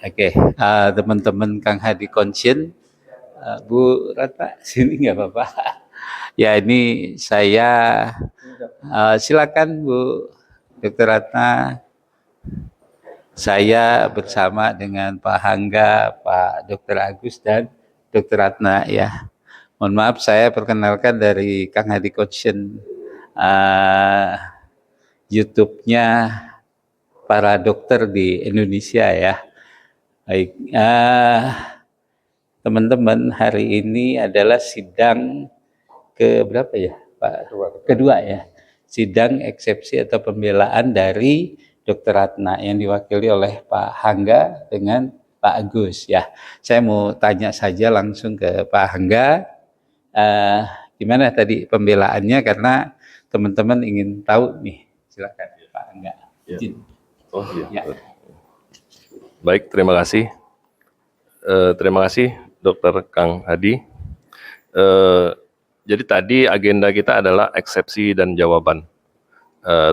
Oke, teman-teman Kang Hadi Konsien, Bu Ratna, sini nggak apa-apa. Ya ini saya, silakan Bu Dr. Ratna. Saya bersama dengan Pak Hangga, Pak Dr. Agus dan Dr. Ratna ya. Mohon maaf saya perkenalkan dari Kang Hadi Konsien, YouTube-nya para dokter di Indonesia ya. Baik, teman-teman, hari ini adalah sidang ke berapa ya Pak? Kedua ya. Sidang eksepsi atau pembelaan dari Dr. Ratna yang diwakili oleh Pak Hangga dengan Pak Agus ya. Saya mau tanya saja langsung ke Pak Hangga, gimana tadi pembelaannya karena teman-teman ingin tahu nih. Silakan Pak Hangga. Ya. Izin. Oh iya. Ya. Baik, terima kasih. Terima kasih Dr. Kang Hadi. Jadi tadi agenda kita adalah eksepsi dan jawaban.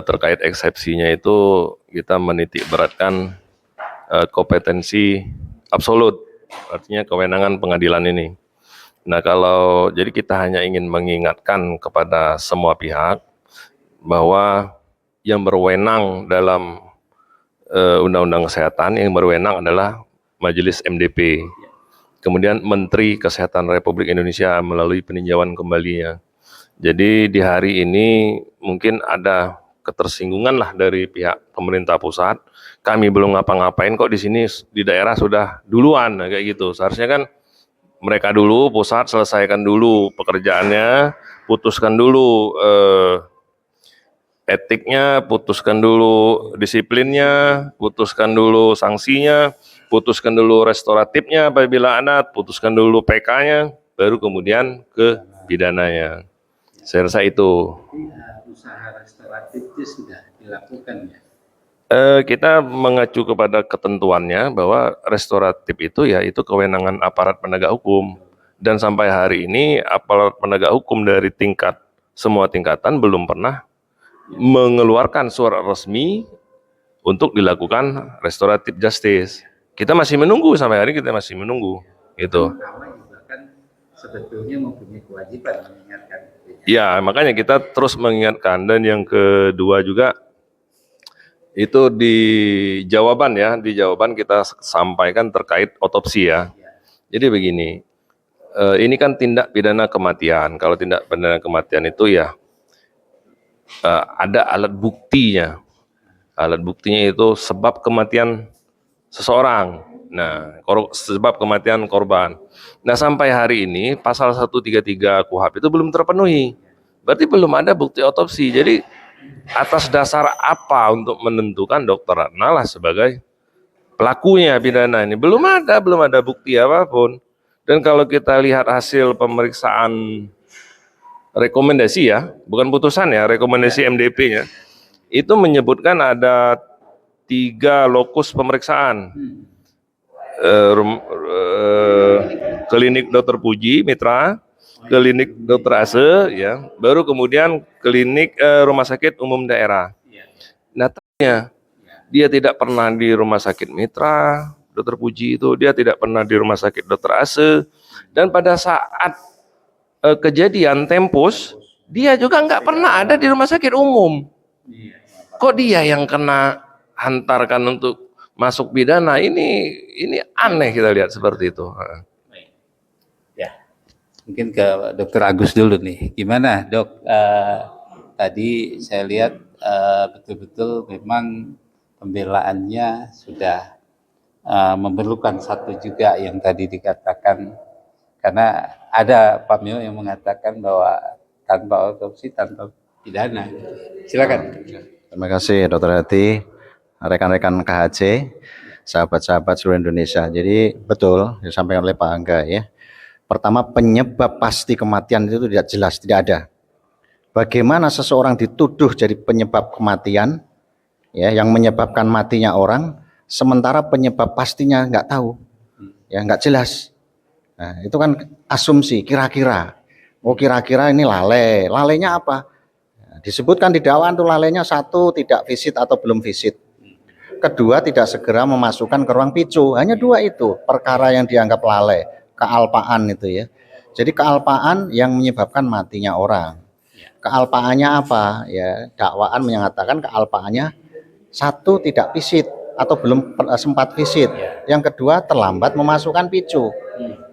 Terkait eksepsinya itu kita menitik beratkan kompetensi absolut, artinya kewenangan pengadilan ini. Nah jadi kita hanya ingin mengingatkan kepada semua pihak bahwa yang berwenang dalam Undang-Undang Kesehatan yang berwenang adalah Majelis MDP. Kemudian Menteri Kesehatan Republik Indonesia melalui peninjauan kembalinya. Jadi di hari ini mungkin ada ketersinggungan lah dari pihak pemerintah pusat. Kami belum ngapa-ngapain kok di sini di daerah sudah duluan kayak gitu. Seharusnya kan mereka dulu, pusat selesaikan dulu pekerjaannya, putuskan dulu etiknya, putuskan dulu disiplinnya, putuskan dulu sanksinya, putuskan dulu restoratifnya apabila anak, putuskan dulu PK-nya, baru kemudian ke pidananya. Saya rasa itu. Usaha restoratif itu sudah dilakukan ya? Kita mengacu kepada ketentuannya bahwa restoratif itu ya itu kewenangan aparat penegak hukum. Dan sampai hari ini aparat penegak hukum dari semua tingkatan belum pernah mengeluarkan surat resmi untuk dilakukan restoratif justice. Kita masih menunggu, sampai hari kita masih menunggu. Gitu. Pertama juga kan sebetulnya mempunyai kewajiban mengingatkan. Ya, makanya kita terus mengingatkan. Dan yang kedua juga itu di jawaban kita sampaikan terkait otopsi ya. Jadi begini, ini kan tindak pidana kematian. Kalau tindak pidana kematian itu ya ada alat buktinya. Alat buktinya itu sebab kematian seseorang. Nah, sebab kematian korban. Nah, sampai hari ini pasal 133 KUHP itu belum terpenuhi. Berarti belum ada bukti otopsi. Jadi atas dasar apa untuk menentukan Dr. Ratna lah sebagai pelakunya pidana ini? Belum ada bukti apapun. Dan kalau kita lihat hasil pemeriksaan rekomendasi ya, bukan putusan ya, rekomendasi MDP-nya, itu menyebutkan ada 3 lokus pemeriksaan. Klinik Dr. Puji Mitra, klinik Dr. Ase, ya, baru kemudian klinik rumah sakit umum daerah. Nah, dia tidak pernah di rumah sakit Mitra, Dr. Puji itu, dia tidak pernah di rumah sakit Dr. Ase, dan pada saat kejadian Tempus, dia juga nggak pernah ada di rumah sakit umum. Kok dia yang kena hantarkan untuk masuk pidana? Ini aneh kita lihat seperti itu. Ya, mungkin ke Dr. Agus dulu nih. Gimana Dok? Tadi saya lihat betul-betul memang pembelaannya sudah memerlukan satu juga yang tadi dikatakan, karena ada Pak Mio yang mengatakan bahwa tanpa otopsi tanpa pidana. Silakan. Terima kasih Dr. Hadi, rekan-rekan KHC, sahabat-sahabat seluruh Indonesia. Jadi betul disampaikan oleh Pak Angga ya. Pertama, penyebab pasti kematian itu tidak jelas, tidak ada. Bagaimana seseorang dituduh jadi penyebab kematian, ya, yang menyebabkan matinya orang, sementara penyebab pastinya nggak tahu, ya nggak jelas. Nah, itu kan asumsi, kira-kira. Oh, kira-kira ini lalainya apa? Nah, disebutkan di dakwaan tuh lalainya 1 tidak visit atau belum visit. kedua tidak segera memasukkan ke ruang picu. Hanya dua itu perkara yang dianggap lalai, kealpaan itu ya. Jadi kealpaan yang menyebabkan matinya orang. Kealpaannya apa? Ya, dakwaan menyatakan kealpaannya satu tidak visit atau belum sempat visit. Yang kedua terlambat memasukkan picu.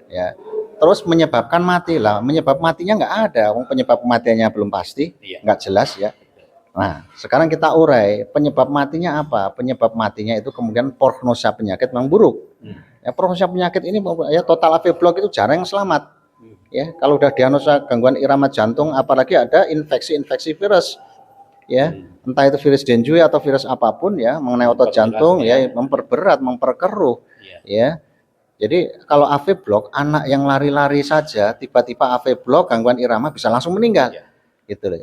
Ya. Terus menyebabkan mati lah, menyebab matinya nggak ada, penyebab kematiannya belum pasti, nggak jelas ya. Nah, sekarang kita urai penyebab matinya apa? Penyebab matinya itu kemudian prognosa penyakit memang buruk. Ya, prognosa penyakit ini ya total AV block itu jarang yang selamat. Ya, kalau udah diagnosa gangguan irama jantung, apalagi ada infeksi virus, ya, entah itu virus Dengue atau virus apapun ya, mengenai otot jantung ya, memperberat, memperkeruh, ya. Jadi kalau AV block, anak yang lari-lari saja tiba-tiba AV block gangguan irama bisa langsung meninggal. Gitu loh.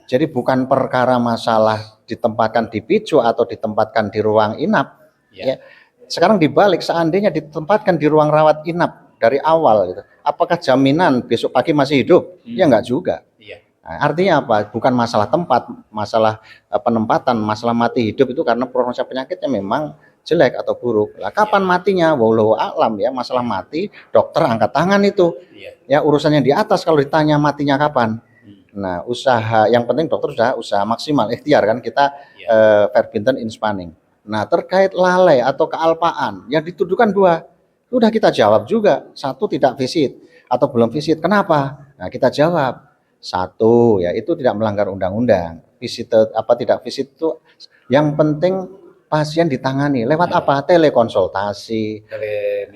Jadi bukan perkara masalah ditempatkan di picu atau ditempatkan di ruang inap. Ya. Sekarang dibalik, seandainya ditempatkan di ruang rawat inap dari awal gitu. Apakah jaminan besok pagi masih hidup? Ya enggak juga. Nah, artinya apa? Bukan masalah tempat, masalah penempatan, masalah mati hidup itu karena prognosa penyakitnya memang jelek atau buruk. Lah kapan matinya? Wallahu a'lam ya. Masalah mati, dokter angkat tangan itu. Ya urusannya di atas kalau ditanya matinya kapan. Nah, usaha yang penting dokter sudah usaha maksimal, ikhtiar kan kita verbinten in spanning. Nah, terkait lalai atau kealpaan yang dituduhkan dua, sudah kita jawab juga. Satu tidak visit atau belum visit. Kenapa? Nah, kita jawab. Satu, ya itu tidak melanggar undang-undang. Visit apa tidak visit itu yang penting pasien ditangani lewat apa? Telekonsultasi,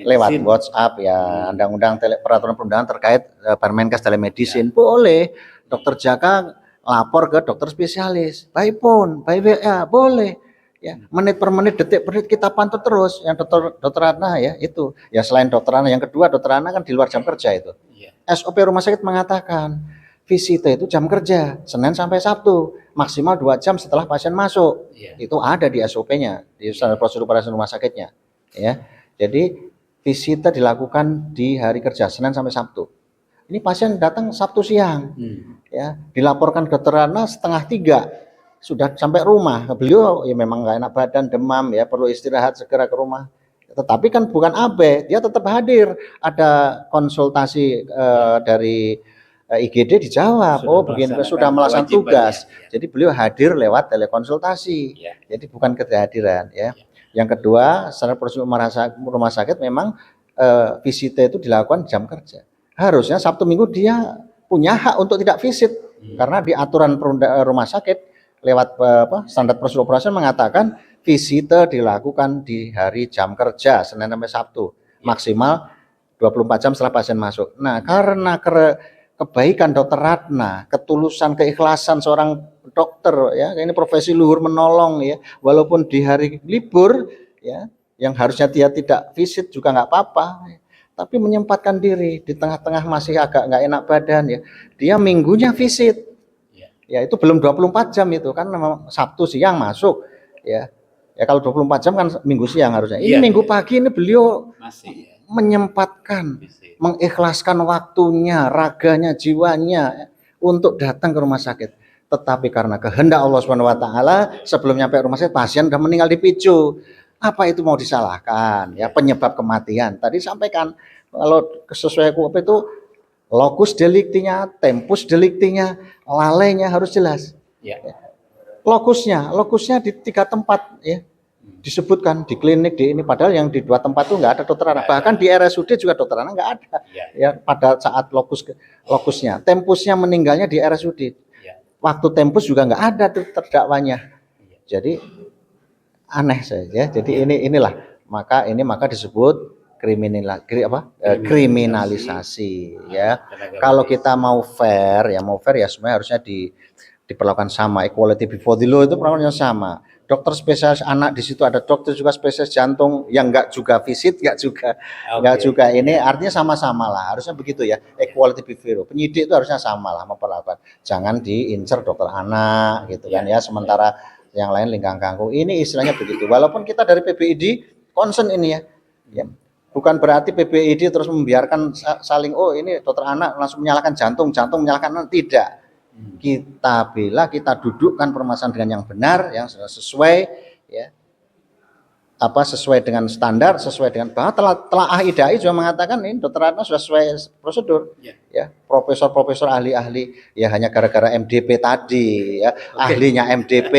lewat WhatsApp ya, undang-undang peraturan perundangan terkait Permenkes telemedicine boleh. Dokter Jaka lapor ke dokter spesialis, by phone, by WA boleh. Ya, menit per menit, detik per detik kita pantau terus. Yang dokter Ratna ya itu. Ya selain dokter Ratna, yang kedua dokter Ratna kan di luar jam kerja itu. SOP rumah sakit mengatakan visit itu jam kerja Senin sampai Sabtu maksimal 2 jam setelah pasien masuk. Itu ada di SOP-nya, di standar prosedur operasi rumah sakitnya. Ya, jadi visita dilakukan di hari kerja Senin sampai Sabtu. Ini pasien datang Sabtu siang, ya dilaporkan dokter Ratna 2:30 sudah sampai rumah. Beliau ya memang nggak enak badan, demam ya perlu istirahat segera ke rumah. Tetapi kan bukan AB, dia tetap hadir. Ada konsultasi dari IGD dijawab, oh begini sudah melaksanakan tugas. Jadi beliau hadir lewat telekonsultasi. Jadi bukan kehadiran ya. Yang kedua, secara prosedur rumah sakit memang visita itu dilakukan jam kerja. Harusnya Sabtu Minggu dia punya hak untuk tidak visit karena di aturan rumah sakit lewat standar prosedur operasi mengatakan visita dilakukan di hari jam kerja Senin sampai Sabtu maksimal 24 jam setelah pasien masuk. Nah, karena kebaikan dokter Ratna, ketulusan, keikhlasan seorang dokter ya, ini profesi luhur menolong ya, walaupun di hari libur ya, yang harusnya dia tidak visit juga nggak apa-apa. Tapi menyempatkan diri di tengah-tengah masih agak nggak enak badan ya, dia minggunya visit. Ya itu belum 24 jam itu kan memang Sabtu siang masuk ya. Ya kalau 24 jam kan minggu siang harusnya. Ini minggu pagi ini beliau masih menyempatkan, mengikhlaskan waktunya, raganya, jiwanya untuk datang ke rumah sakit. Tetapi karena kehendak Allah Subhanahu wa taala sebelum nyampe rumah sakit pasien sudah meninggal di picu. Apa itu mau disalahkan? Ya penyebab kematian. Tadi sampaikan kalau sesuai KUHP itu lokus deliktinya, tempus deliktinya, lalainya harus jelas. Lokusnya di 3 tempat ya. Disebutkan di klinik di ini, padahal yang di 2 tempat itu nggak ada dokter anak. Bahkan di RSUD juga dokter anak nggak ada. Ya pada saat lokusnya, tempusnya meninggalnya di RSUD. Waktu tempus juga nggak ada terdakwanya. Jadi aneh saja. Jadi inilah maka disebut kriminalisasi ya. Kalau kita mau fair ya sebenarnya harusnya diperlakukan sama, equality before the law itu perlakuannya sama. Dokter spesialis anak di situ ada dokter juga spesialis jantung yang enggak juga visit, enggak juga ini artinya sama-sama lah. Harusnya begitu ya, equality before the law. Penyidik itu harusnya sama lah memperlakukan. Jangan diincer dokter anak gitu kan ya, sementara yang lain lingkang kangkung. Ini istilahnya begitu. Walaupun kita dari PBID concern ini ya. Bukan berarti PBID terus membiarkan saling ini dokter anak langsung menyalahkan jantung menyalahkan anak, tidak. Kita bela, kita dudukkan permasalahan dengan yang benar, yang sesuai ya. sesuai dengan standar, sesuai dengan bahwa telah IDAI juga mengatakan ini Dr. Ratna sudah sesuai prosedur. Ya, profesor-profesor ahli-ahli ya hanya gara-gara MDP tadi ya, ahlinya MDP.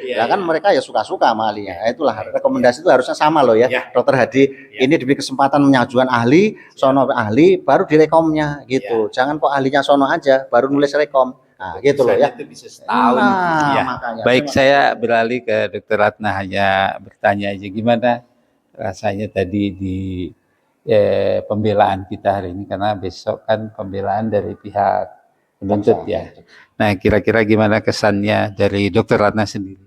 Ya kan mereka ya suka-suka sama ahlinya. Itulah rekomendasi itu harusnya sama loh ya. Dokter Hadi ini diberi kesempatan mengajukan ahli, sono ahli baru direkomnya gitu. Jangan kok ahlinya sono aja baru nulis rekom. Nah, gitu loh ya. Itu bisa setahun. Nah, makanya. Baik, saya beralih ke Dr. Ratna, hanya bertanya aja gimana rasanya tadi di pembelaan kita hari ini, karena besok kan pembelaan dari pihak penuntut ya. Nah, kira-kira gimana kesannya dari Dr. Ratna sendiri?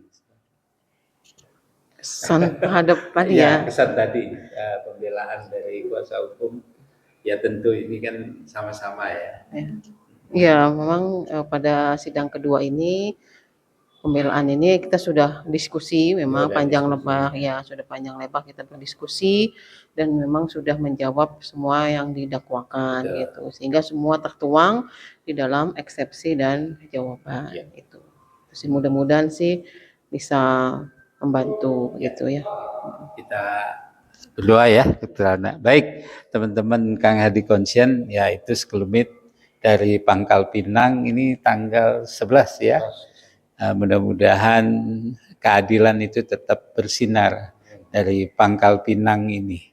Kesan terhadap tadi ya. Kesan tadi pembelaan dari kuasa hukum, ya tentu ini kan sama-sama ya. Ya, memang pada sidang kedua ini, pembelaan ini kita sudah diskusi, memang panjang lebar ya, sudah panjang lebar kita berdiskusi dan memang sudah menjawab semua yang didakwakan gitu, sehingga semua tertuang di dalam eksepsi dan jawaban itu. Terus mudah-mudahan sih bisa membantu gitu ya. Kita berdoa ya, Dr. Ratna. Baik, teman-teman Kang Hadi Konsien, ya itu sekelumit dari Pangkal Pinang ini tanggal 11 ya. Mudah-mudahan keadilan itu tetap bersinar dari Pangkal Pinang ini.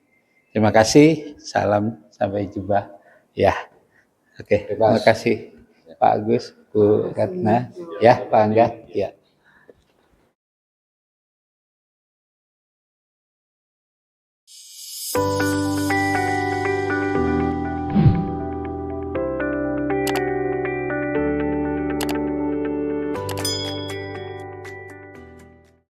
Terima kasih, salam, sampai jumpa. Ya, oke, terima kasih Pak Agus, Bu Ratna, ya Pak Angga, ya.